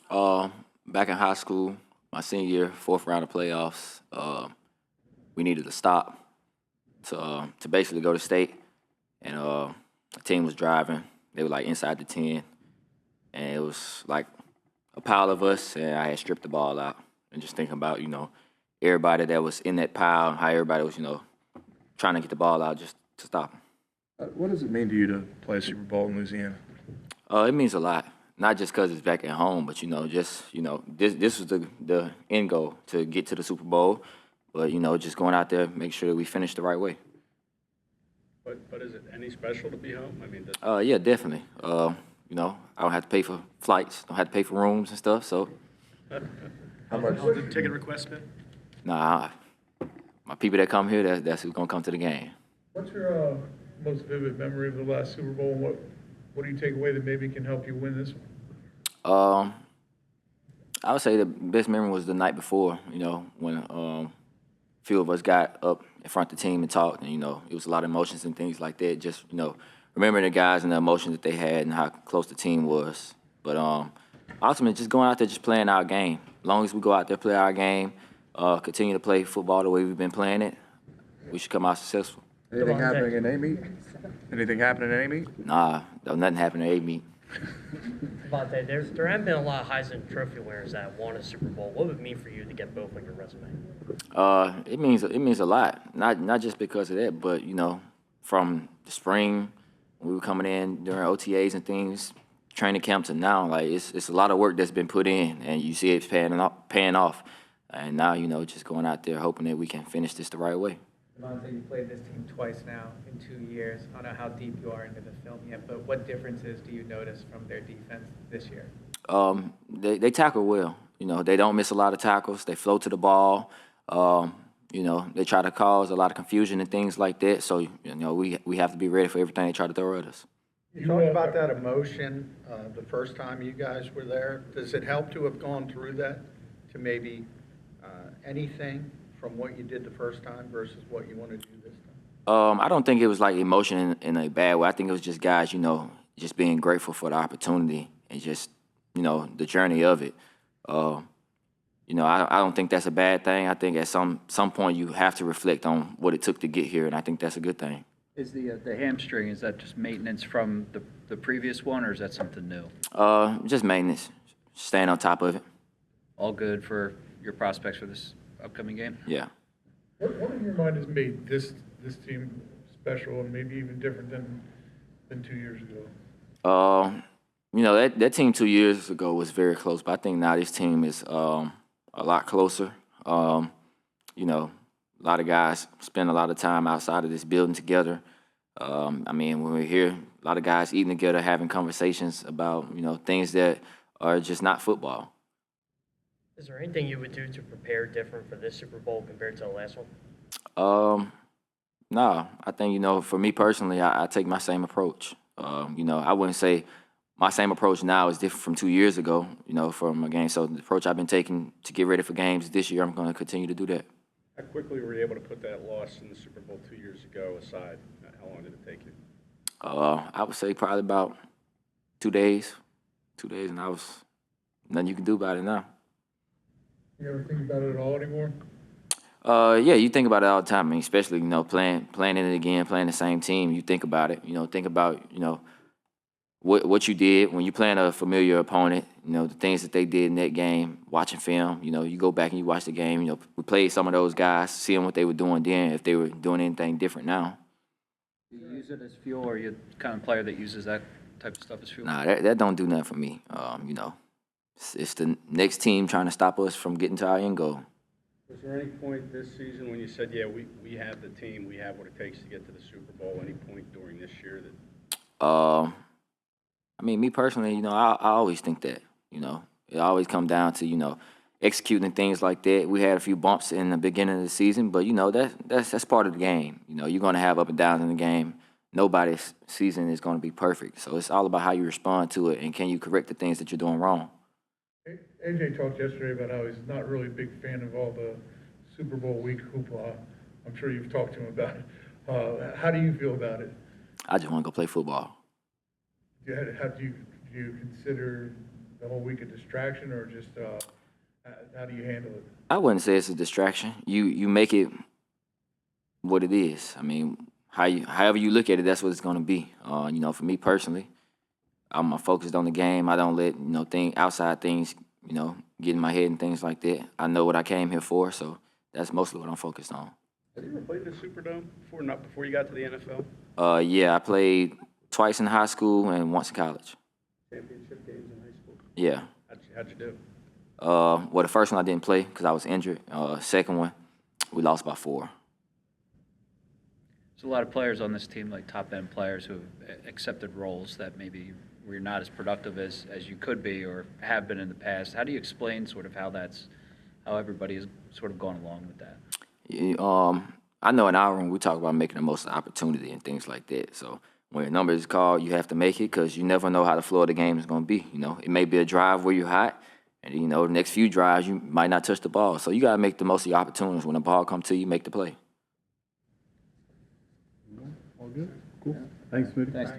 Uh, Back in high school, my senior year, fourth round of playoffs, we needed to stop to basically go to state, and the team was driving. They were like inside the 10, and it was like a pile of us, and I had stripped the ball out. And just thinking about everybody that was in that pile, how everybody was trying to get the ball out just to stop them. What does it mean to you to play a Super Bowl in Louisiana? It means a lot. Not just because it's back at home, but this was the end goal to get to the Super Bowl. But just going out there, make sure that we finish the right way. But is it any special to be home? I mean, Yeah, definitely. I don't have to pay for flights, don't have to pay for rooms and stuff. So, How much? how's the ticket request been? nah, my people that come here, that's who's gonna come to the game. What's your most vivid memory of the last Super Bowl? And what do you take away that maybe can help you win this one? I would say the best memory was the night before. When a few of us got up in front of the team and talked, and it was a lot of emotions and things like that. Just remembering the guys and the emotions that they had and how close the team was. But ultimately, just going out there, just playing our game. As long as we go out there, play our game, continue to play football the way we've been playing it, we should come out successful. Anything happening in A-Meet? Anything happening in A-Meet? Nah, nothing happened at A-Meet. DeVonta, there haven't been a lot of Heisman Trophy winners that won a Super Bowl. What would it mean for you to get both on your resume? It means a lot. Not just because of that, but from the spring when we were coming in during OTAs and things, training camp to now, like it's a lot of work that's been put in, and you see it paying off. And now just going out there hoping that we can finish this the right way. DeVonta, you played this team twice now in 2 years. I don't know how deep you are into the film yet, but what differences do you notice from their defense this year? They tackle well. They don't miss a lot of tackles. They flow to the ball. They try to cause a lot of confusion and things like that. So we have to be ready for everything they try to throw at us. You talked about that emotion the first time you guys were there. Does it help to have gone through that to maybe anything from what you did the first time versus what you want to do this time? I don't think it was like emotion in a bad way. I think it was just guys, just being grateful for the opportunity and just, the journey of it. I don't think that's a bad thing. I think at some point you have to reflect on what it took to get here, and I think that's a good thing. Is the hamstring, is that just maintenance from the previous one, or is that something new? Just maintenance, staying on top of it. All good for your prospects for this upcoming game? Yeah. What in your mind has made this team special and maybe even different than 2 years ago? That team 2 years ago was very close, but I think now this team is a lot closer. A lot of guys spend a lot of time outside of this building together. When we're here, a lot of guys eating together, having conversations about, things that are just not football. Is there anything you would do to prepare different for this Super Bowl compared to the last one? No, I think, for me personally, I take my same approach. I wouldn't say my same approach now is different from 2 years ago, from a game. So the approach I've been taking to get ready for games this year, I'm going to continue to do that. How quickly were you able to put that loss in the Super Bowl 2 years ago aside? How long did it take you? I would say probably about 2 days. 2 days, and nothing you can do about it now. You ever think about it at all anymore? Yeah, you think about it all the time. Especially playing it again, playing the same team. You think about it. Think about what you did when you playing a familiar opponent. The things that they did in that game. Watching film. You go back and you watch the game. We played some of those guys, seeing what they were doing then. If they were doing anything different now. Do you use it as fuel, or are you the kind of player that uses that type of stuff as fuel? Nah, that don't do nothing for me. It's the next team trying to stop us from getting to our end goal. Was there any point this season when you said, yeah, we have the team, we have what it takes to get to the Super Bowl, any point during this year that... Me personally, I always think that, it always come down to, executing and things like that. We had a few bumps in the beginning of the season, but, that's part of the game. You're going to have up and downs in the game. Nobody's season is going to be perfect. So it's all about how you respond to it and can you correct the things that you're doing wrong. AJ talked yesterday about how he's not really a big fan of all the Super Bowl week hoopla. I'm sure you've talked to him about it. How do you feel about it? I just want to go play football. How do you consider the whole week a distraction, or just, how do you handle it? I wouldn't say it's a distraction. You make it what it is. I mean, however you look at it, that's what it's gonna be. You know, for me personally, I'm focused on the game. I don't let outside things get in my head and things like that. I know what I came here for, so that's mostly what I'm focused on. Have you ever played in the Superdome before? Not before you got to the NFL? Yeah, I played twice in high school and once in college. Championship games in high school? Yeah. How'd you do? Well, the first one I didn't play because I was injured. Second one, we lost by 4. There's a lot of players on this team, like top-end players, who have accepted roles that maybe where you're not as productive as you could be or have been in the past. How do you explain sort of how everybody has sort of gone along with that? I know in our room we talk about making the most of the opportunity and things like that. So when a number is called, you have to make it because you never know how the flow of the game is going to be. It may be a drive where you're hot, and the next few drives you might not touch the ball. So you got to make the most of your opportunities. When the ball comes to you, make the play. All good? Cool. Thanks, Smitty. Thanks.